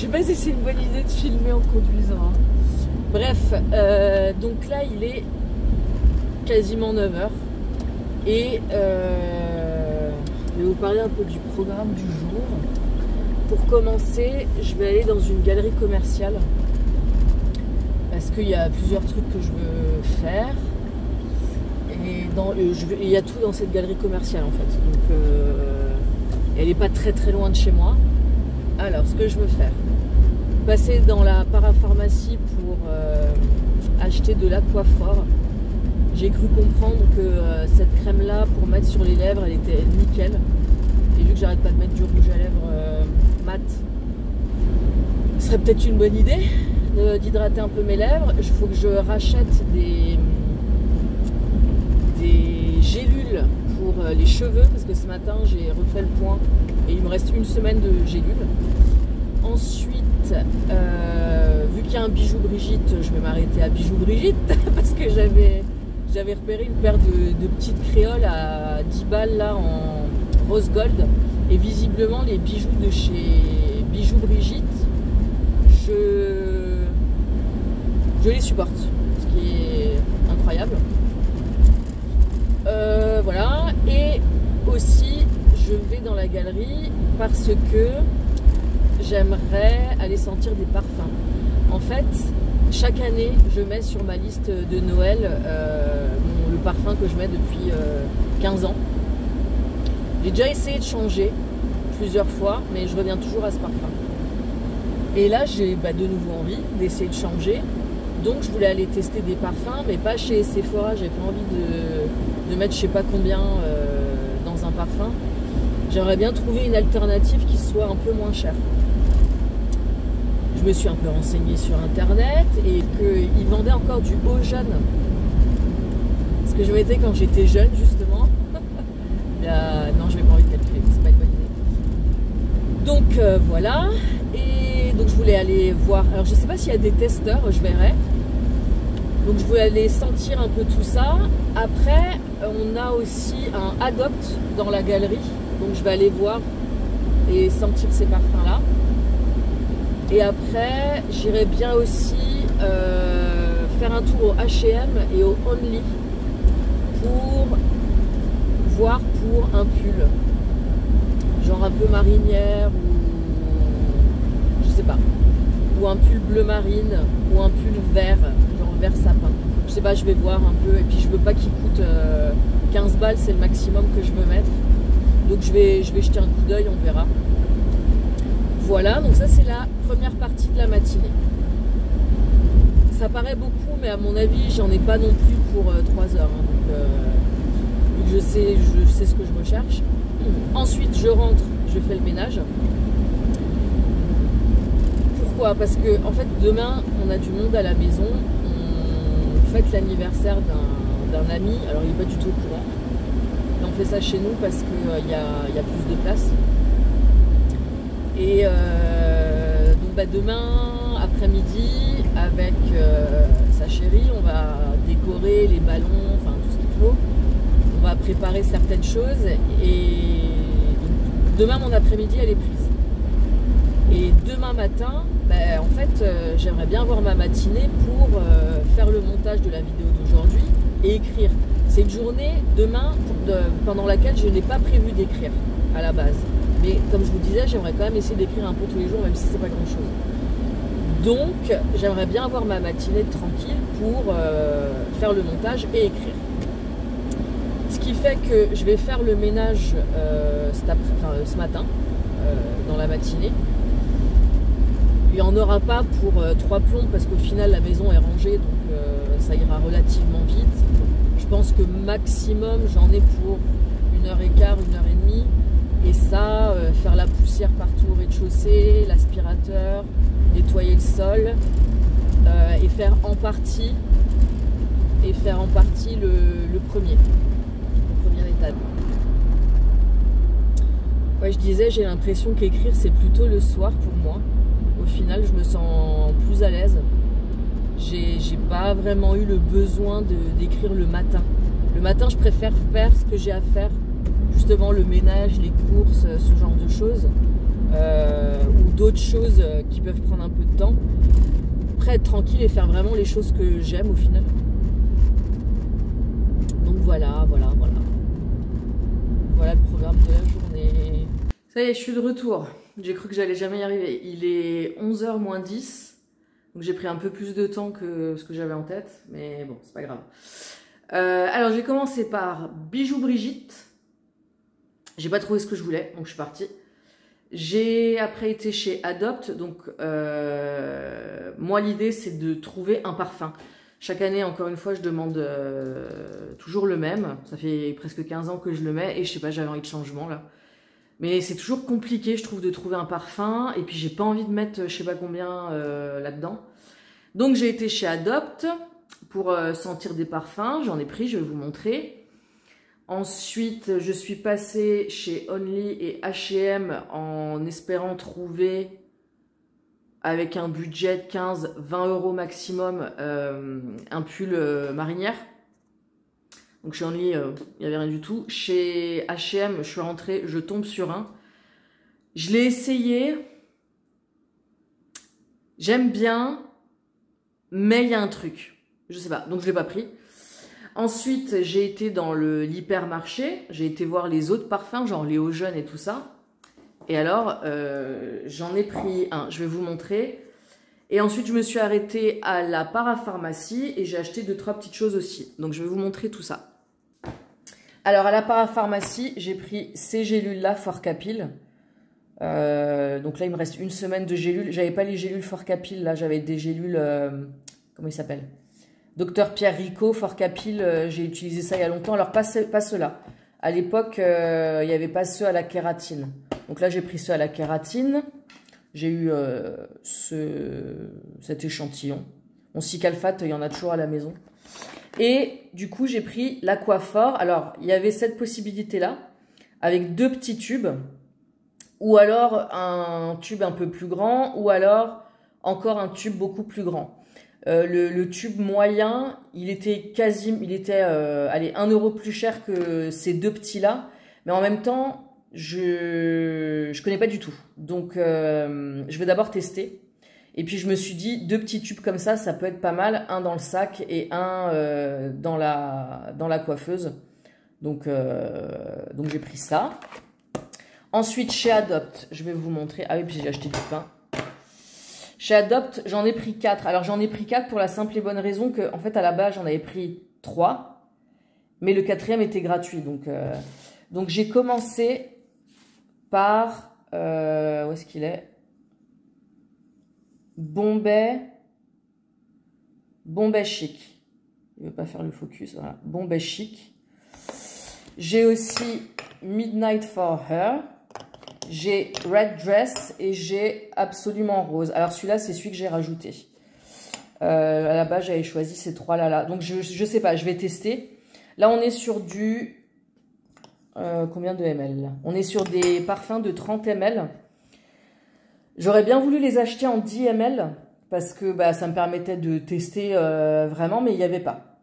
sais pas si c'est une bonne idée de filmer en conduisant. Hein. Bref, donc là il est quasiment 9h et je vais vous parler un peu du programme du jour. Pour commencer, je vais aller dans une galerie commerciale parce qu'il y a plusieurs trucs que je veux faire et il y a tout dans cette galerie commerciale en fait. Donc elle n'est pas très loin de chez moi. Alors ce que je veux faire, passer dans la parapharmacie pour acheter de l'aquaphor. J'ai cru comprendre que cette crème là pour mettre sur les lèvres elle était nickel, et vu que j'arrête pas de mettre du rouge à lèvres mat, ce serait peut-être une bonne idée d'hydrater un peu mes lèvres. Il faut que je rachète des gélules pour les cheveux parce que ce matin j'ai refait le point et il me reste une semaine de gélules. Ensuite, vu qu'il y a un bijou Brigitte, je vais m'arrêter à bijou Brigitte parce que j'avais repéré une paire de petites créoles à 10 balles là en rose gold, et visiblement les bijoux de chez Bijoux Brigitte, je les supporte, ce qui est incroyable. Voilà, et aussi je vais dans la galerie parce que j'aimerais aller sentir des parfums. En fait, chaque année, je mets sur ma liste de Noël le parfum que je mets depuis 15 ans. J'ai déjà essayé de changer plusieurs fois, mais je reviens toujours à ce parfum. Et là, j'ai de nouveau envie d'essayer de changer. Donc, je voulais aller tester des parfums, mais pas chez Sephora. J'ai pas envie de mettre je sais pas combien dans un parfum. J'aimerais bien trouver une alternative qui soit un peu moins chère. Je me suis un peu renseignée sur internet et qu'ils vendaient encore du eau jeune. Ce que je mettais quand j'étais jeune justement. Non, je n'ai pas envie de calculer, c'est pas une bonne idée. Donc voilà, et donc je voulais aller voir, alors je sais pas s'il y a des testeurs, je verrai. Donc je voulais aller sentir un peu tout ça. Après, on a aussi un Adopt dans la galerie, donc je vais aller voir et sentir ces parfums là. Et après, j'irai bien aussi faire un tour au H&M et au Only pour voir pour un pull, genre un peu marinière ou je sais pas, ou un pull bleu marine ou un pull vert, genre vert sapin. Je sais pas, je vais voir un peu, et puis je veux pas qu'il coûte 15 balles, c'est le maximum que je veux mettre. Donc je vais jeter un coup d'œil, on verra. Voilà, donc ça c'est la première partie de la matinée. Ça paraît beaucoup, mais à mon avis, j'en ai pas non plus pour 3 heures. Hein, donc je sais ce que je recherche. Ensuite, je rentre, je fais le ménage. Pourquoi? Parce que en fait, demain, on a du monde à la maison. On fête l'anniversaire d'un ami. Alors, il n'est pas du tout au courant. Mais on fait ça chez nous parce qu'il y a plus de place. Et donc demain après-midi, avec sa chérie, on va décorer les ballons, enfin tout ce qu'il faut. On va préparer certaines choses et donc, demain mon après-midi elle est prise. Et demain matin, en fait j'aimerais bien avoir ma matinée pour faire le montage de la vidéo d'aujourd'hui et écrire. C'est une journée demain pendant laquelle je n'ai pas prévu d'écrire à la base. Mais comme je vous disais, j'aimerais quand même essayer d'écrire un peu tous les jours, même si c'est pas grand chose. Donc j'aimerais bien avoir ma matinée tranquille pour faire le montage et écrire. Ce qui fait que je vais faire le ménage ce matin, dans la matinée. Il n'y en aura pas pour 3 plombs parce qu'au final la maison est rangée, donc ça ira relativement vite. Je pense que maximum j'en ai pour 1h15, 1h30. Et ça, faire la poussière partout au rez-de-chaussée, l'aspirateur, nettoyer le sol et faire en partie le premier étage. Ouais, je disais, j'ai l'impression qu'écrire c'est plutôt le soir pour moi. Au final, je me sens plus à l'aise. J'ai pas vraiment eu le besoin d'écrire le matin. Le matin, je préfère faire ce que j'ai à faire. Justement le ménage, les courses, ce genre de choses. ou d'autres choses qui peuvent prendre un peu de temps. Après, être tranquille et faire vraiment les choses que j'aime au final. Donc voilà. Voilà le programme de la journée. Ça y est, je suis de retour. J'ai cru que j'allais jamais y arriver. Il est 11h moins 10. Donc j'ai pris un peu plus de temps que ce que j'avais en tête. Mais bon, c'est pas grave. Alors j'ai commencé par Bijoux Brigitte. J'ai pas trouvé ce que je voulais, donc je suis partie. J'ai après été chez Adopt. Donc moi l'idée c'est de trouver un parfum. Chaque année, encore une fois, je demande toujours le même. Ça fait presque 15 ans que je le mets et je sais pas, j'avais envie de changement là. Mais c'est toujours compliqué, je trouve, de trouver un parfum. Et puis j'ai pas envie de mettre je sais pas combien là-dedans. Donc j'ai été chez Adopt pour sentir des parfums. J'en ai pris, je vais vous montrer. Ensuite, je suis passée chez Only et H&M en espérant trouver, avec un budget de 15-20 € maximum, un pull marinière. Donc chez Only, il n'y avait rien du tout. Chez H&M, je suis rentrée, je tombe sur un. Je l'ai essayé. J'aime bien, mais il y a un truc. Je sais pas, donc je ne l'ai pas pris. Ensuite, j'ai été dans l'hypermarché. J'ai été voir les autres parfums, genre Léo Jeune et tout ça. Et alors, j'en ai pris un, je vais vous montrer. Et ensuite, je me suis arrêtée à la parapharmacie et j'ai acheté 2-3 petites choses aussi. Donc, je vais vous montrer tout ça. Alors, à la parapharmacie, j'ai pris ces gélules-là, Forcapil. Donc là, il me reste une semaine de gélules. J'avais pas les gélules Forcapil, là, j'avais des gélules... comment il s'appelle? Docteur Pierre Rico, Forcapil, j'ai utilisé ça il y a longtemps. Alors, pas ceux-là. À l'époque, il n'y avait pas ceux à la kératine. Donc là, j'ai pris ceux à la kératine. J'ai eu cet échantillon. Mon Cicalfate, il y en a toujours à la maison. Et du coup, j'ai pris l'Aquaphor. Alors, il y avait cette possibilité-là, avec 2 petits tubes, ou alors un tube un peu plus grand, ou alors encore un tube beaucoup plus grand. Le tube moyen, il était allez, 1 € plus cher que ces 2 petits-là. Mais en même temps, je connais pas du tout. Donc, je vais d'abord tester. Et puis, je me suis dit, 2 petits tubes comme ça peut être pas mal. Un dans le sac et un dans la coiffeuse. Donc j'ai pris ça. Ensuite, chez Adopt, je vais vous montrer. Ah oui, puis j'ai acheté du pain. Chez Adopt, j'en ai pris 4. Alors, j'en ai pris 4 pour la simple et bonne raison que, en fait, à la base, j'en avais pris 3. Mais le 4e était gratuit. Donc j'ai commencé par... où est-ce qu'il est? Bombay Chic. Il ne veut pas faire le focus. Voilà. Bombay Chic. J'ai aussi Midnight for Her. J'ai Red Dress et j'ai Absolument Rose. Alors celui-là, c'est celui que j'ai rajouté. À la base, j'avais choisi ces 3-là. Donc je sais pas, je vais tester. Là, on est sur du... combien de ml là? On est sur des parfums de 30 ml. J'aurais bien voulu les acheter en 10 ml parce que ça me permettait de tester vraiment, mais il n'y avait pas.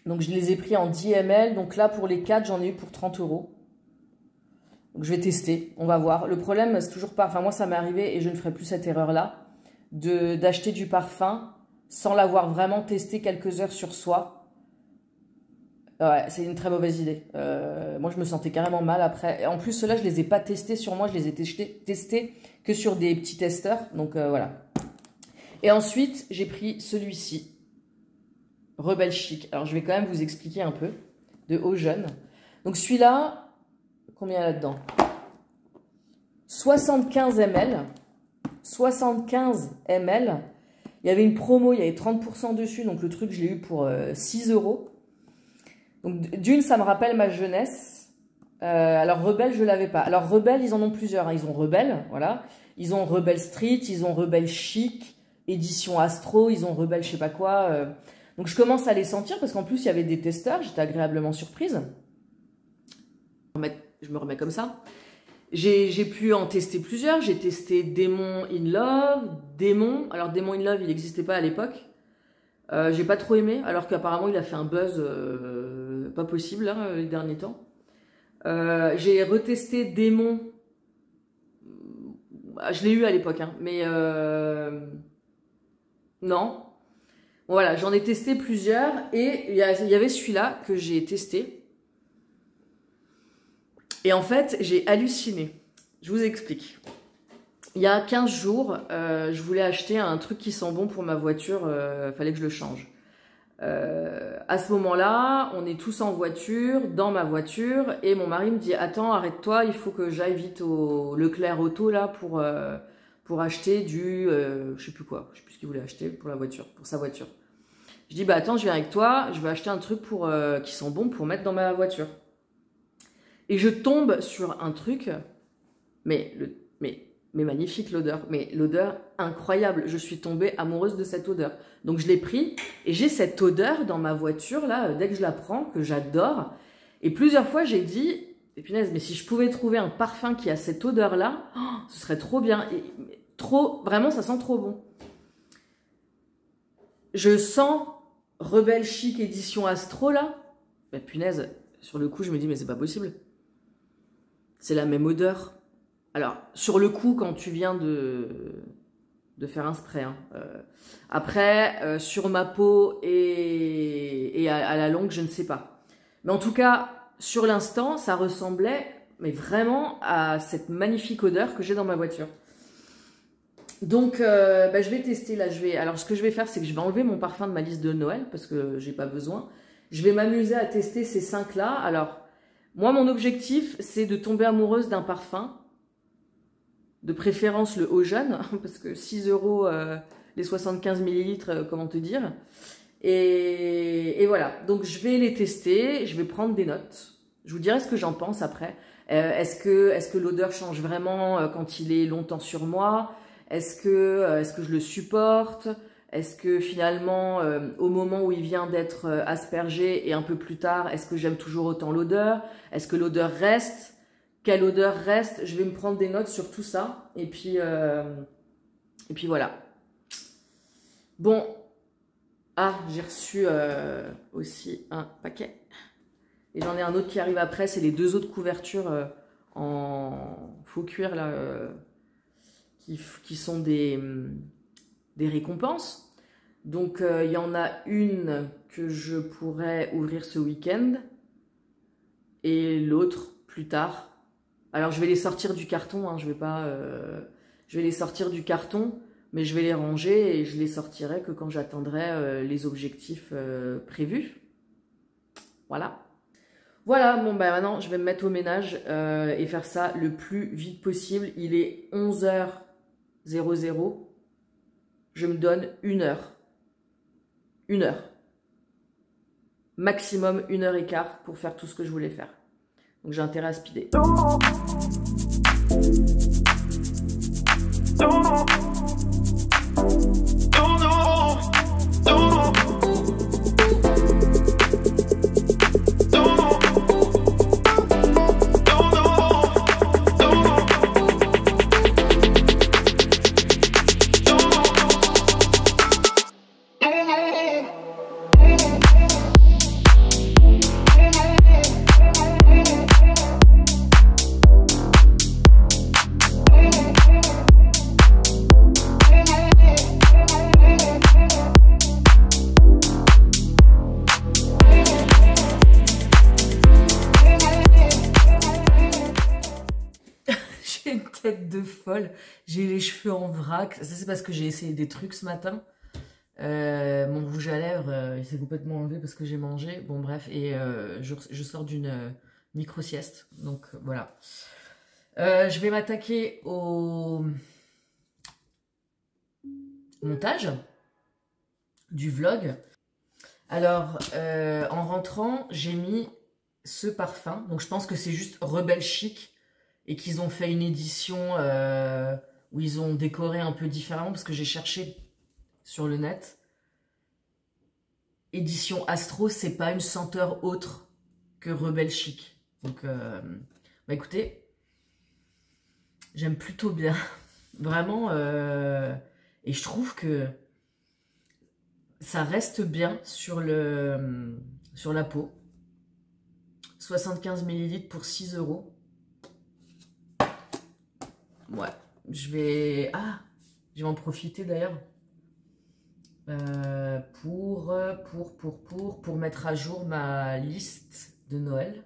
Donc je les ai pris en 10 ml. Donc là, pour les 4, j'en ai eu pour 30 €. Donc je vais tester, on va voir. Le problème, c'est toujours pas... Enfin, moi, ça m'est arrivé et je ne ferai plus cette erreur-là d'acheter du parfum sans l'avoir vraiment testé quelques heures sur soi. Ouais, c'est une très mauvaise idée. Moi, je me sentais carrément mal après. Et en plus, ceux-là, je les ai pas testés sur moi. Je les ai testés que sur des petits testeurs. Donc, voilà. Et ensuite, j'ai pris celui-ci. Rebelle Chic. Alors, je vais quand même vous expliquer un peu. De Eau Jeune. Donc, celui-là... Combien là-dedans? 75 ml. 75 ml. Il y avait une promo, il y avait 30% dessus. Donc le truc, je l'ai eu pour 6 €. Donc d'une, ça me rappelle ma jeunesse. Alors Rebelle, je ne l'avais pas. Alors Rebelle, ils en ont plusieurs. Hein. Ils ont Rebelle, voilà. Ils ont Rebelle Street, ils ont Rebelle Chic, édition Astro, ils ont Rebelle je sais pas quoi. Donc je commence à les sentir parce qu'en plus, il y avait des testeurs. J'étais agréablement surprise. Je me remets comme ça. J'ai pu en tester plusieurs. J'ai testé Démon in Love. Alors Démon in Love, il n'existait pas à l'époque. J'ai pas trop aimé, alors qu'apparemment il a fait un buzz pas possible hein, les derniers temps. J'ai retesté Démon. Bah, je l'ai eu à l'époque, hein, mais non. Voilà, j'en ai testé plusieurs et il y avait celui-là que j'ai testé. Et en fait, j'ai halluciné. Je vous explique. Il y a 15 jours, je voulais acheter un truc qui sent bon pour ma voiture. Fallait que je le change. À ce moment-là, on est tous en voiture, dans ma voiture, et mon mari me dit « Attends, arrête-toi, il faut que j'aille vite au Leclerc Auto là pour acheter du... je sais plus quoi, je sais plus ce qu'il voulait acheter pour la voiture, pour sa voiture. » Je dis « Bah attends, je viens avec toi, je vais acheter un truc qui sent bon pour mettre dans ma voiture. » Et je tombe sur un truc, mais magnifique l'odeur, mais l'odeur incroyable. Je suis tombée amoureuse de cette odeur. Donc je l'ai pris et j'ai cette odeur dans ma voiture là, dès que je la prends, que j'adore. Et plusieurs fois j'ai dit, et punaise, mais si je pouvais trouver un parfum qui a cette odeur là, oh, ce serait trop bien. Et, vraiment, ça sent trop bon. Je sens Rebelle Chic édition Astro là. Mais punaise, sur le coup je me dis mais c'est pas possible. C'est la même odeur. Alors, sur le coup, quand tu viens de faire un spray, hein, après, sur ma peau et à la longue, je ne sais pas. Mais en tout cas, sur l'instant, ça ressemblait mais vraiment à cette magnifique odeur que j'ai dans ma voiture. Donc, je vais tester là. Alors, ce que je vais faire, c'est que je vais enlever mon parfum de ma liste de Noël parce que j'ai pas besoin. Je vais m'amuser à tester ces 5-là. Alors, moi, mon objectif, c'est de tomber amoureuse d'un parfum. De préférence le haut jaune, parce que 6 € les 75 ml, comment te dire. Et voilà, donc je vais les tester, je vais prendre des notes. Je vous dirai ce que j'en pense après. Est-ce que l'odeur change vraiment quand il est longtemps sur moi? Est-ce que je le supporte? Est-ce que finalement, au moment où il vient d'être aspergé et un peu plus tard, est-ce que j'aime toujours autant l'odeur? Est-ce que l'odeur reste? Quelle odeur reste? Je vais me prendre des notes sur tout ça. Et puis voilà. Bon. Ah, j'ai reçu aussi un paquet. Et j'en ai un autre qui arrive après. C'est les 2 autres couvertures en faux cuir là, qui sont des récompenses. Donc, il y en a une que je pourrais ouvrir ce week-end. Et l'autre plus tard. Alors, je vais les sortir du carton, hein, je vais les sortir du carton, mais je vais les ranger et je les sortirai que quand j'atteindrai les objectifs prévus. Voilà. Voilà, bon, bah maintenant, je vais me mettre au ménage et faire ça le plus vite possible. Il est 11h00. Je me donne 1 heure. 1 heure. Maximum 1h15 pour faire tout ce que je voulais faire. Donc j'ai intérêt à speeder. De folle, j'ai les cheveux en vrac. Ça c'est parce que j'ai essayé des trucs ce matin. Mon rouge à lèvres il s'est complètement enlevé parce que j'ai mangé. Bon bref, et je sors d'une micro sieste, donc voilà. Je vais m'attaquer au montage du vlog. Alors en rentrant j'ai mis ce parfum, donc je pense que c'est juste Rebelle Chic et qu'ils ont fait une édition où ils ont décoré un peu différemment, parce que j'ai cherché sur le net. Édition Astro, c'est pas une senteur autre que Rebelle Chic. Donc, bah écoutez, j'aime plutôt bien. Vraiment, et je trouve que ça reste bien sur la peau. 75 ml pour 6 €. Ouais, je vais en profiter d'ailleurs pour mettre à jour ma liste de Noël.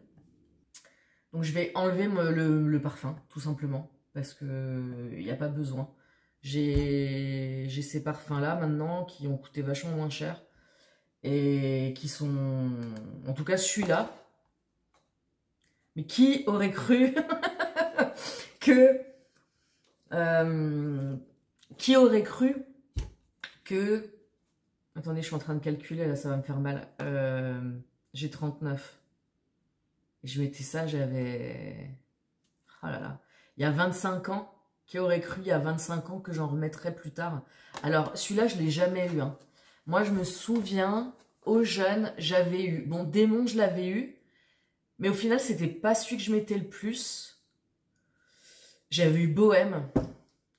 Donc je vais enlever le parfum, tout simplement, parce que il n'y a pas besoin. J'ai ces parfums-là maintenant qui ont coûté vachement moins cher et qui sont, en tout cas celui-là. Mais qui aurait cru que qui aurait cru que... Attendez, je suis en train de calculer, là, ça va me faire mal. J'ai 39. Et je mettais ça, j'avais... Oh là là. Il y a 25 ans. Qui aurait cru il y a 25 ans que j'en remettrais plus tard? Alors, celui-là, je ne l'ai jamais eu. Hein. Moi, je me souviens, au jeune, j'avais eu... Bon, Démon, je l'avais eu. Mais au final, c'était pas celui que je mettais le plus. J'avais eu Bohème.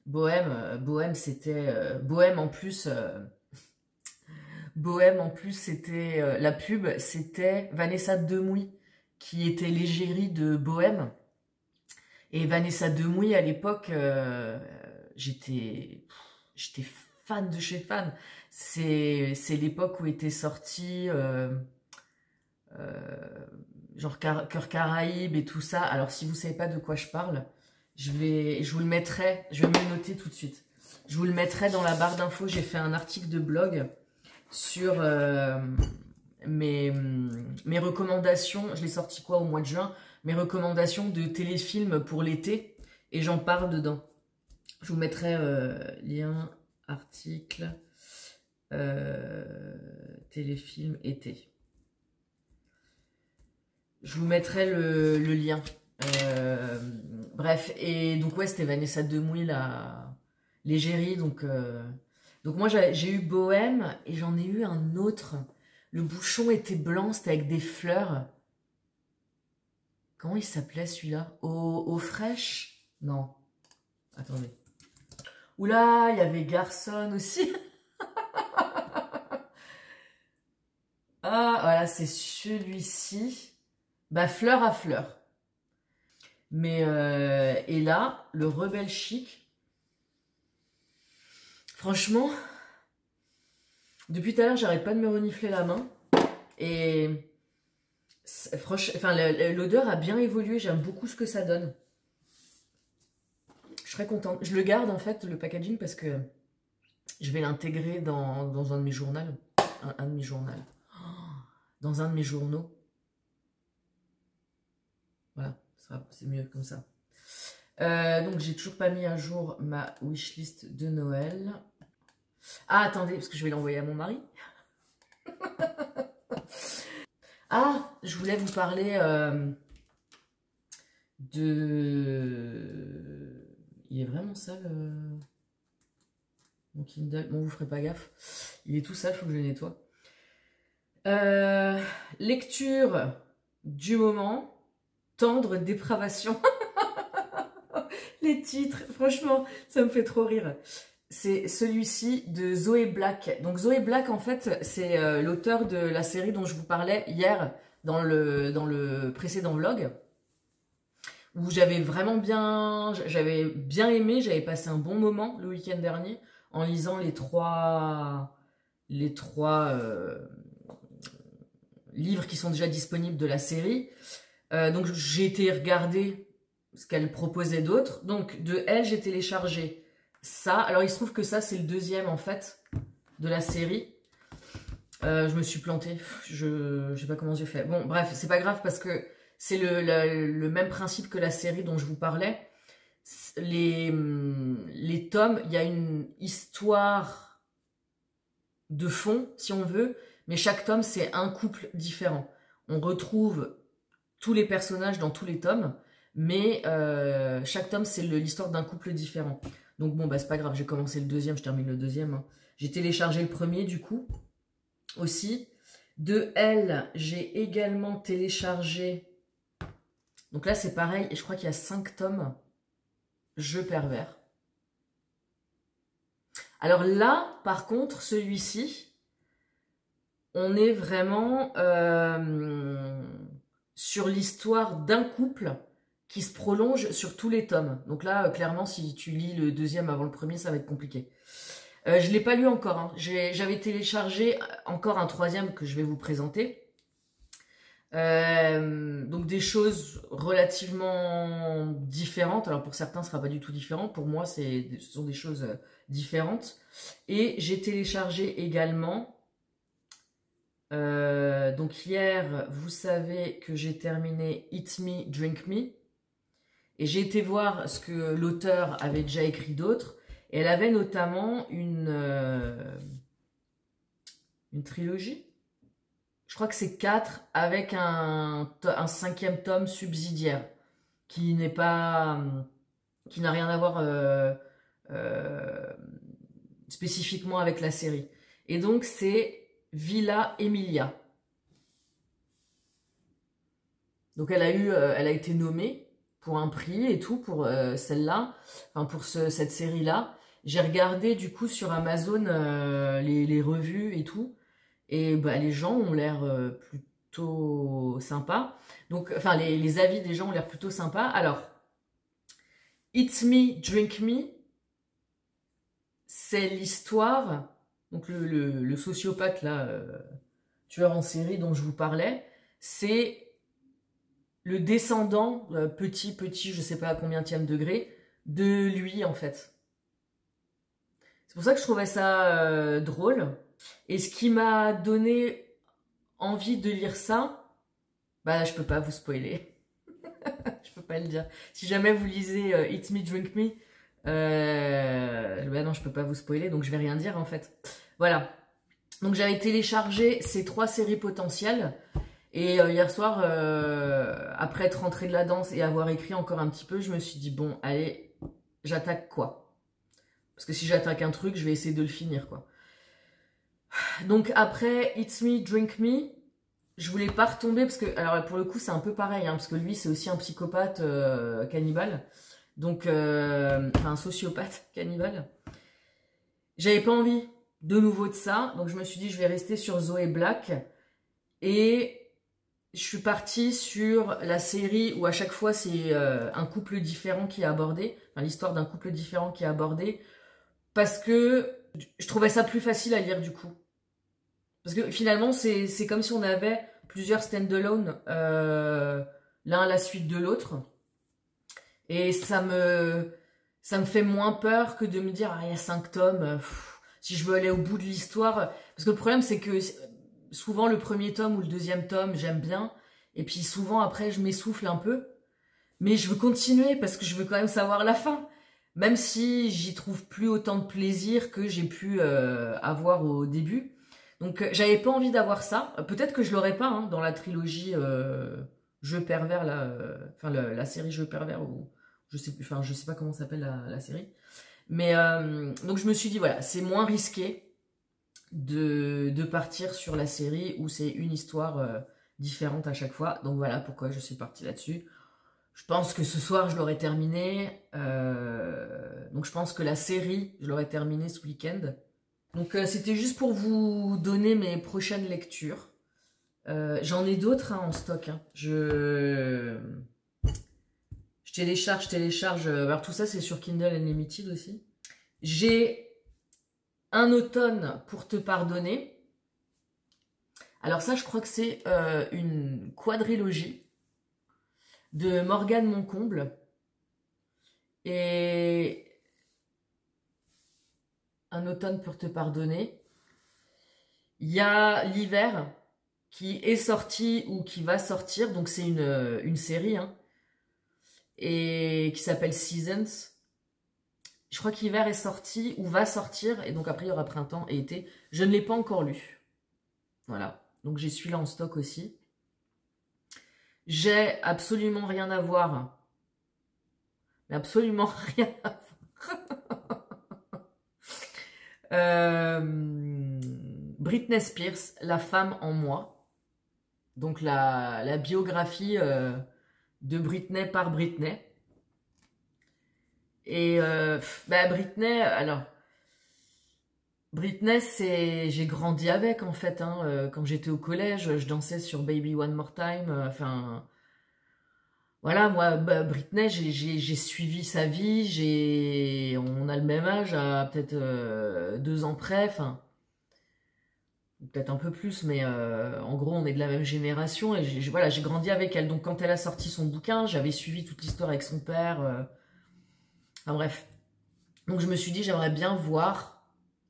Bohème, c'était... Bohème, en plus... Bohème, en plus, c'était... la pub, c'était Vanessa Demouy, qui était l'égérie de Bohème. Et Vanessa Demouy, à l'époque, j'étais fan de chez fan. C'est l'époque où était sorti... genre Cœur Caraïbe et tout ça. Alors, si vous savez pas de quoi je parle, je vous le mettrai, je vais me le noter tout de suite. Je vous le mettrai dans la barre d'infos. J'ai fait un article de blog sur mes recommandations. Je l'ai sorti quoi au mois de juin? Mes recommandations de téléfilms pour l'été. Et j'en parle dedans. Je vous mettrai lien, article, téléfilm été. Je vous mettrai le lien. Bref, et donc ouais, c'était Vanessa Demouy, l'égérie. Donc moi, j'ai eu Bohème et j'en ai eu un autre. Le bouchon était blanc, c'était avec des fleurs. Comment il s'appelait celui-là? Eau fraîche? Non. Attendez. Oula, il y avait Garçon aussi. Ah, voilà, c'est celui-ci. Bah, fleur à fleur. Mais, et là, le Rebelle Chic. Franchement, depuis tout à l'heure, j'arrête pas de me renifler la main. Et, enfin, l'odeur a bien évolué. J'aime beaucoup ce que ça donne. Je serais contente. Je le garde, en fait, le packaging, parce que je vais l'intégrer dans un de mes journaux. Un de mes journaux. Dans un de mes journaux. Voilà, c'est mieux comme ça. Donc, j'ai toujours pas mis à jour ma wishlist de Noël. Ah, attendez, parce que je vais l'envoyer à mon mari. Ah, je voulais vous parler de... Il est vraiment sale, mon Kindle. Bon, vous ferez pas gaffe. Il est tout sale, il faut que je le nettoie. Lecture du moment. Tendre dépravation. Les titres, franchement, ça me fait trop rire. C'est celui-ci de Zoé Black. Donc Zoé Black, en fait, c'est l'auteur de la série dont je vous parlais hier dans le précédent vlog. Où j'avais vraiment bien aimé, j'avais passé un bon moment le week-end dernier en lisant les trois livres qui sont déjà disponibles de la série. Donc j'ai été regarder ce qu'elle proposait d'autre. Donc de elle, j'ai téléchargé ça. Alors il se trouve que ça, c'est le deuxième en fait de la série. Je me suis plantée. Je sais pas comment j'ai fait. Bon, bref, c'est pas grave parce que c'est le même principe que la série dont je vous parlais. Les tomes, il y a une histoire de fond, si on veut, mais chaque tome, c'est un couple différent. On retrouve tous les personnages dans tous les tomes, mais chaque tome, c'est l'histoire d'un couple différent. Donc bon, bah c'est pas grave, j'ai commencé le deuxième, je termine le deuxième. Hein. J'ai téléchargé le premier, du coup, aussi. De elle, j'ai également téléchargé... Donc là, c'est pareil, et je crois qu'il y a 5 tomes. Jeu pervers. Alors là, par contre, celui-ci, on est vraiment sur l'histoire d'un couple qui se prolonge sur tous les tomes. Donc là, clairement, si tu lis le deuxième avant le premier, ça va être compliqué. Je l'ai pas lu encore. Hein. J'avais téléchargé encore un troisième que je vais vous présenter. Donc des choses relativement différentes. Alors pour certains, ce sera pas du tout différent. Pour moi, ce sont des choses différentes. Et j'ai téléchargé également... donc hier, vous savez que j'ai terminé Eat Me, Drink Me. Et j'ai été voir ce que l'auteur avait déjà écrit d'autres. Et elle avait notamment une trilogie. Je crois que c'est 4 avec un 5e tome subsidiaire. Qui n'est pas... qui n'a rien à voir spécifiquement avec la série. Et donc c'est Villa Emilia. Donc elle a été nommée pour un prix et tout, pour celle-là, enfin pour cette série-là. J'ai regardé du coup sur Amazon les revues et tout, et bah, les gens ont l'air plutôt sympas. Donc, enfin les avis des gens ont l'air plutôt sympas. Alors, Eat Me, Drink Me, c'est l'histoire, donc le sociopathe là, tueur en série dont je vous parlais, c'est le descendant, petit, je sais pas à combienième degré, de lui en fait. C'est pour ça que je trouvais ça drôle. Et ce qui m'a donné envie de lire ça, bah je peux pas vous spoiler. Je peux pas le dire. Si jamais vous lisez Eat Me, Drink Me, bah non, je peux pas vous spoiler, donc je vais rien dire en fait. Voilà. Donc j'avais téléchargé ces 3 séries potentielles. Et hier soir, après être rentrée de la danse et avoir écrit encore un petit peu, je me suis dit, bon, allez, j'attaque quoi? Parce que si j'attaque un truc, je vais essayer de le finir, quoi. Donc après Eat Me, Drink Me, je voulais pas retomber, parce que, alors pour le coup, c'est un peu pareil, hein, parce que lui, c'est aussi un psychopathe cannibale. Donc, un sociopathe cannibale. J'avais pas envie de nouveau de ça, donc je me suis dit, je vais rester sur Zoé Black. Et... je suis partie sur la série où à chaque fois c'est un couple différent qui est abordé, enfin, l'histoire d'un couple différent qui est abordé, parce que je trouvais ça plus facile à lire du coup. Parce que finalement c'est comme si on avait plusieurs stand-alone l'un à la suite de l'autre. Et ça me fait moins peur que de me dire, ah, il y a 5 tomes, si je veux aller au bout de l'histoire. Parce que le problème c'est que... souvent le premier tome ou le deuxième tome, j'aime bien. Et puis souvent après, je m'essouffle un peu. Mais je veux continuer parce que je veux quand même savoir la fin. Même si j'y trouve plus autant de plaisir que j'ai pu avoir au début. Donc j'avais pas envie d'avoir ça. Peut-être que je l'aurais pas hein, dans la trilogie Jeux pervers, là, enfin la série Jeux pervers. Ou, je sais pas comment s'appelle la série. Mais donc je me suis dit, voilà, c'est moins risqué de partir sur la série où c'est une histoire différente à chaque fois. Donc voilà pourquoi je suis partie là-dessus. Je pense que ce soir je l'aurai terminé. Donc je pense que la série, je l'aurai terminée ce week-end. Donc c'était juste pour vous donner mes prochaines lectures. J'en ai d'autres hein, en stock. Hein. Je télécharge. Alors tout ça c'est sur Kindle Unlimited aussi. J'ai Un automne pour te pardonner. Alors ça, je crois que c'est une quadrilogie de Morgane Moncomble. Et Un automne pour te pardonner. Il y a L'hiver qui est sorti ou qui va sortir. Donc c'est une série. Hein, et qui s'appelle Seasons. Je crois qu'hiver est sorti ou va sortir. Et donc après, il y aura printemps et été. Je ne l'ai pas encore lu. Voilà. Donc j'ai celui-là en stock aussi. J'ai absolument rien à voir. Mais absolument rien à voir. Britney Spears, La femme en moi. Donc la biographie de Britney par Britney. Et Britney, alors... Britney, j'ai grandi avec en fait. Hein. Quand j'étais au collège, je dansais sur Baby One More Time. Enfin, voilà, moi, bah, Britney, j'ai suivi sa vie, on a le même âge, à peut-être 2 ans près, enfin, peut-être un peu plus, mais en gros, on est de la même génération, et voilà, j'ai grandi avec elle. Donc, quand elle a sorti son bouquin, j'avais suivi toute l'histoire avec son père, enfin bref. Donc, je me suis dit, j'aimerais bien voir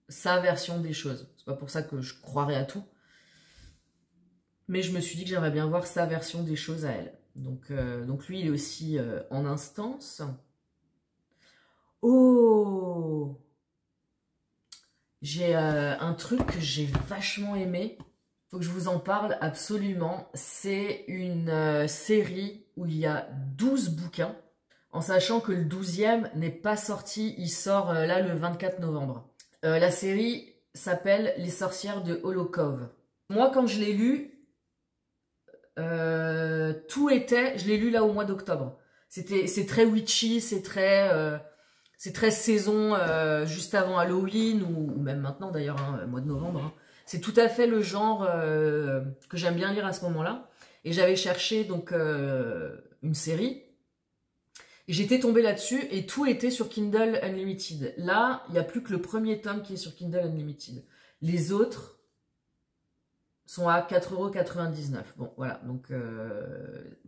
sa version des choses. C'est pas pour ça que je croirais à tout, mais je me suis dit que j'aimerais bien voir sa version des choses à elle. Donc lui, il est aussi en instance. Oh! J'ai un truc que j'ai vachement aimé. Faut que je vous en parle absolument. C'est une série où il y a 12 bouquins. En sachant que le 12e n'est pas sorti. Il sort là le 24 novembre. La série s'appelle Les sorcières de Holocove. Moi, quand je l'ai lu, je l'ai lu là au mois d'octobre. C'est très witchy, c'est très saison juste avant Halloween ou même maintenant d'ailleurs, hein, mois de novembre. Hein. C'est tout à fait le genre que j'aime bien lire à ce moment-là. Et j'avais cherché donc une série. Et j'étais tombée là-dessus et tout était sur Kindle Unlimited. Là, il n'y a plus que le premier tome qui est sur Kindle Unlimited. Les autres sont à 4,99 €. Bon, voilà, donc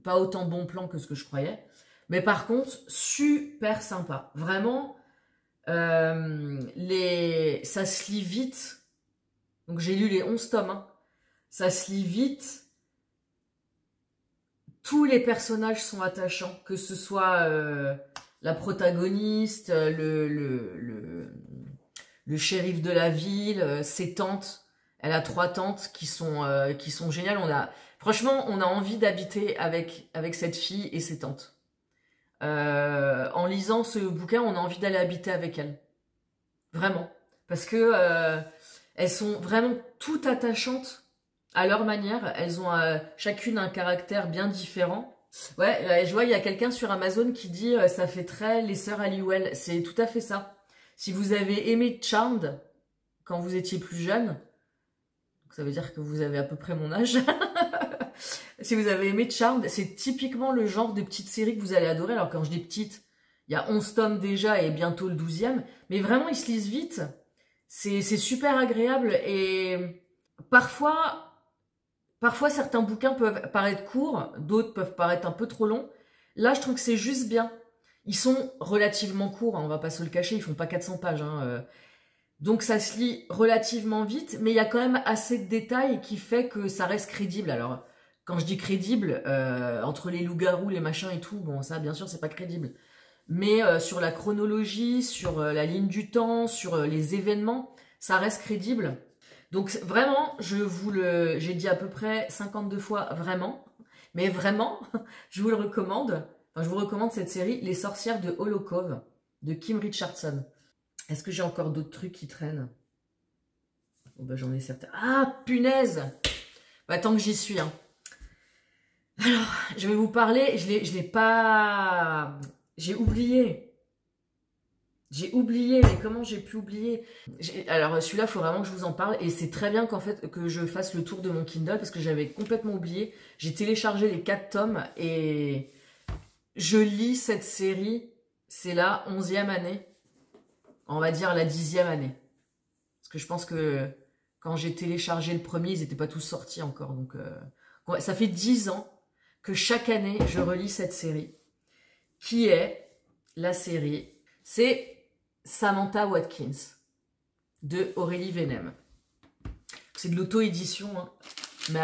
pas autant bon plan que ce que je croyais. Mais par contre, super sympa. Vraiment, ça se lit vite. Donc j'ai lu les 11 tomes. Hein. Ça se lit vite. Tous les personnages sont attachants. Que ce soit la protagoniste, le shérif de la ville, ses tantes. Elle a 3 tantes qui sont géniales. Franchement, on a envie d'habiter avec cette fille et ses tantes. En lisant ce bouquin, on a envie d'aller habiter avec elles. Vraiment. Parce que elles sont vraiment toutes attachantes à leur manière. Elles ont chacune un caractère bien différent. Ouais, je vois, il y a quelqu'un sur Amazon qui dit ça fait très les sœurs Halliwell. C'est tout à fait ça. Si vous avez aimé Charmed quand vous étiez plus jeune, ça veut dire que vous avez à peu près mon âge. Si vous avez aimé Charmed, c'est typiquement le genre de petite série que vous allez adorer. Alors quand je dis petite, il y a 11 tomes déjà et bientôt le 12e. Mais vraiment, ils se lisent vite. C'est super agréable. Et parfois, certains bouquins peuvent paraître courts. D'autres peuvent paraître un peu trop longs. Là, je trouve que c'est juste bien. Ils sont relativement courts, hein, on va pas se le cacher. Ils font pas 400 pages. Hein, donc ça se lit relativement vite, mais il y a quand même assez de détails qui fait que ça reste crédible. Alors, quand je dis crédible, entre les loups-garous, les machins et tout, bon ça bien sûr c'est pas crédible. Mais sur la chronologie, sur la ligne du temps, sur les événements, ça reste crédible. Donc vraiment, j'ai dit à peu près 52 fois vraiment, mais vraiment, je vous le recommande. Enfin, je vous recommande cette série, Les sorcières de Holocove, de Kim Richardson. Est-ce que j'ai encore d'autres trucs qui traînent? Bon, bah, j'en ai certains. Ah, punaise! Bah, tant que j'y suis. Hein. Alors, je vais vous parler. Je l'ai pas... J'ai oublié. J'ai oublié, mais comment j'ai pu oublier? Alors, celui-là, il faut vraiment que je vous en parle. Et c'est très bien qu'en fait, que je fasse le tour de mon Kindle parce que j'avais complètement oublié. J'ai téléchargé les 4 tomes et je lis cette série. C'est la 11e année. On va dire la 10e année. Parce que je pense que quand j'ai téléchargé le premier, ils n'étaient pas tous sortis encore. Donc, ça fait 10 ans que chaque année, je relis cette série. Qui est la série? C'est Samantha Watkins de Aurélie Vénème. C'est de l'auto-édition. Hein. Mais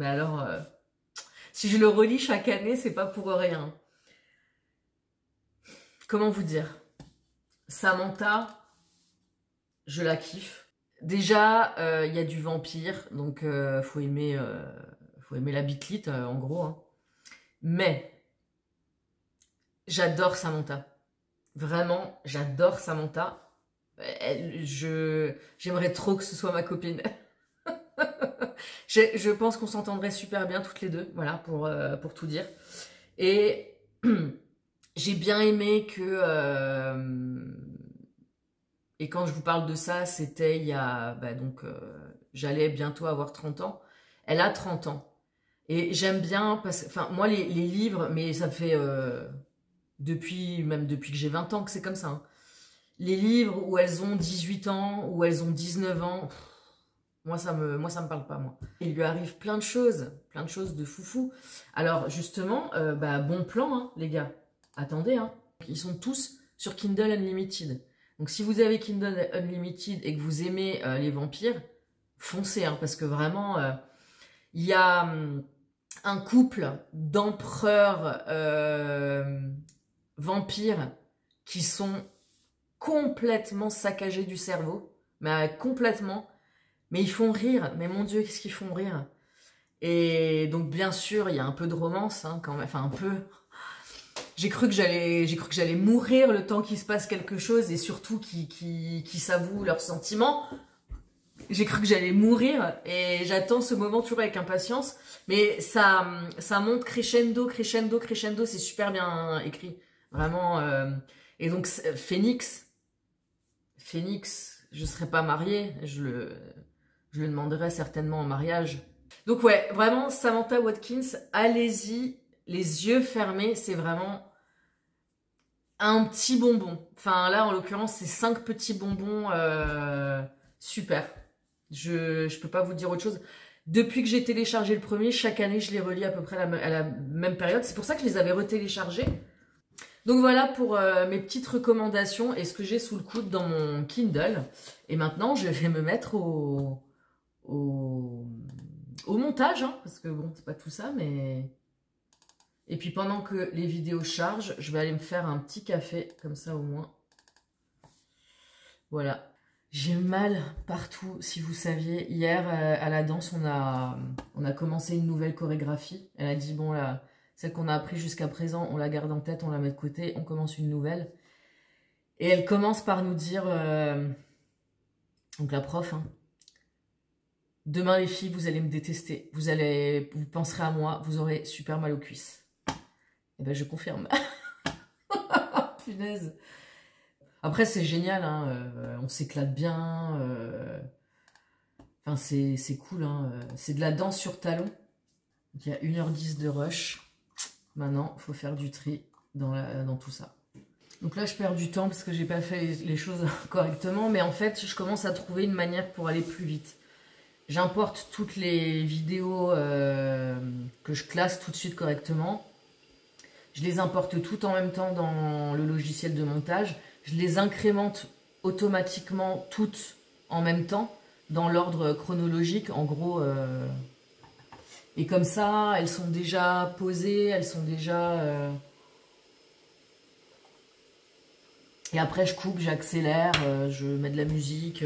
alors, si je le relis chaque année, c'est pas pour rien. Comment vous dire? Samantha, je la kiffe. Déjà, il y a du vampire, donc faut aimer la bitlite, en gros. Hein. Mais, j'adore Samantha. Vraiment, j'adore Samantha. J'aimerais trop que ce soit ma copine. Je pense qu'on s'entendrait super bien toutes les deux, voilà, pour tout dire. Et... j'ai bien aimé que... et quand je vous parle de ça, c'était il y a... j'allais bientôt avoir 30 ans. Elle a 30 ans. Et j'aime bien, parce que, enfin, moi, les livres, mais ça fait même depuis que j'ai 20 ans que c'est comme ça. Hein. Les livres où elles ont 18 ans, où elles ont 19 ans, pff, moi, ça me parle pas, moi. Il lui arrive plein de choses de foufou. Alors, justement, bah, bon plan, hein, les gars. Attendez, hein. Ils sont tous sur Kindle Unlimited. Donc, si vous avez Kindle Unlimited et que vous aimez les vampires, foncez, hein, parce que vraiment, il y a un couple d'empereurs vampires qui sont complètement saccagés du cerveau, mais complètement. Mais ils font rire, mais mon Dieu, qu'est-ce qu'ils font rire. Et donc, bien sûr, il y a un peu de romance, hein, quand même, enfin un peu. J'ai cru que j'allais mourir le temps qu'il se passe quelque chose et surtout qu'ils s'avouent leurs sentiments. J'ai cru que j'allais mourir et j'attends ce moment toujours avec impatience. Mais ça monte crescendo, crescendo, crescendo, c'est super bien écrit. Vraiment. Et donc, Phoenix, je serais pas mariée, je le demanderais certainement en mariage. Donc ouais, vraiment, Samantha Watkins, allez-y, les yeux fermés, c'est vraiment un petit bonbon. Enfin là, en l'occurrence, c'est 5 petits bonbons super. Je peux pas vous dire autre chose. Depuis que j'ai téléchargé le premier, chaque année, je les relis à peu près à la même période. C'est pour ça que je les avais retéléchargés. Donc voilà pour mes petites recommandations et ce que j'ai sous le coude dans mon Kindle. Et maintenant, je vais me mettre au montage, hein, parce que bon, c'est pas tout ça, mais... Et puis pendant que les vidéos chargent, je vais aller me faire un petit café, comme ça au moins. Voilà. J'ai mal partout, si vous saviez. Hier, à la danse, on a commencé une nouvelle chorégraphie. Elle a dit, bon, là, celle qu'on a appris jusqu'à présent, on la garde en tête, on la met de côté, on commence une nouvelle. Et elle commence par nous dire, donc la prof, hein, demain les filles, vous allez me détester, vous penserez à moi, vous aurez super mal aux cuisses. Et ben je confirme. Punaise. Après c'est génial, hein, on s'éclate bien. Enfin c'est cool, hein, c'est de la danse sur talon. Il y a 1h10 de rush. Maintenant, il faut faire du tri dans tout ça. Donc là, je perds du temps parce que j'ai pas fait les choses correctement. Mais en fait, je commence à trouver une manière pour aller plus vite. J'importe toutes les vidéos que je classe tout de suite correctement. Je les importe toutes en même temps dans le logiciel de montage. Je les incrémente automatiquement toutes en même temps dans l'ordre chronologique. En gros, et comme ça, elles sont déjà posées, elles sont déjà... Et après, je coupe, j'accélère, je mets de la musique...